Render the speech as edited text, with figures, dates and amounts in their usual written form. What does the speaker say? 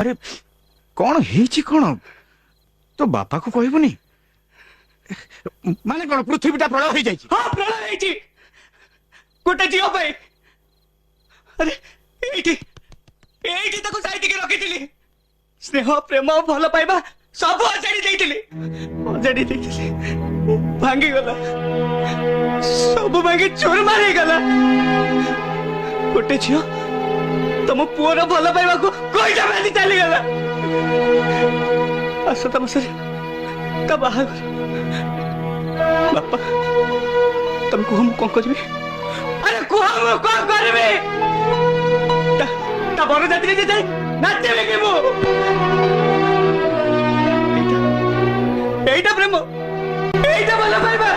আরে কଣ ହେଇଛି କଣ তো বাপাକୁ କହିବୁନି ମାନେ କଣ ପୃଥିବୀଟା ପ୍ରଳୟ ହେଇଯାଇଛି? ହଁ ପ୍ରଳୟ ହେଇଛି ଗୋଟେ ଝିଅ ପାଇଁ। ଆରେ ଏଇଠି ଏଇଠି ତାକୁ ସାଇତିକି ରଖିଥିଲି। ସ୍ନେହ ପ୍ରେମ ଭଲ ପାଇବା ସବୁ ଅଜାଡ଼ି ଦେଇଥିଲି। ଭାଙ୍ଗିଗଲା, ସବୁ ଭାଙ୍ଗି ଚୁରମାର ହେଇଗଲା। ଗୋଟେ ଝିଅ ତମ ପୁଅର ଭଲ ପାଇବାକୁ କହିଟା ବାନ୍ଧି ଚାଲିଗଲା। ଆସନ୍ତା ମାସରେ ତା ବାହାଘର। ବାପା ତମେ କୁହ ମୁଁ କଣ କରିବି? ଆରେ କୁହ ମୁଁ କଣ କରିବି? ତା ବରଯାତ୍ରୀ ଯେ ଯାଇ ନାଚିବି କି ମୁଁ? ଏଇଟା ପ୍ରେମ, ଏଇଟା ଭଲ ପାଇବା।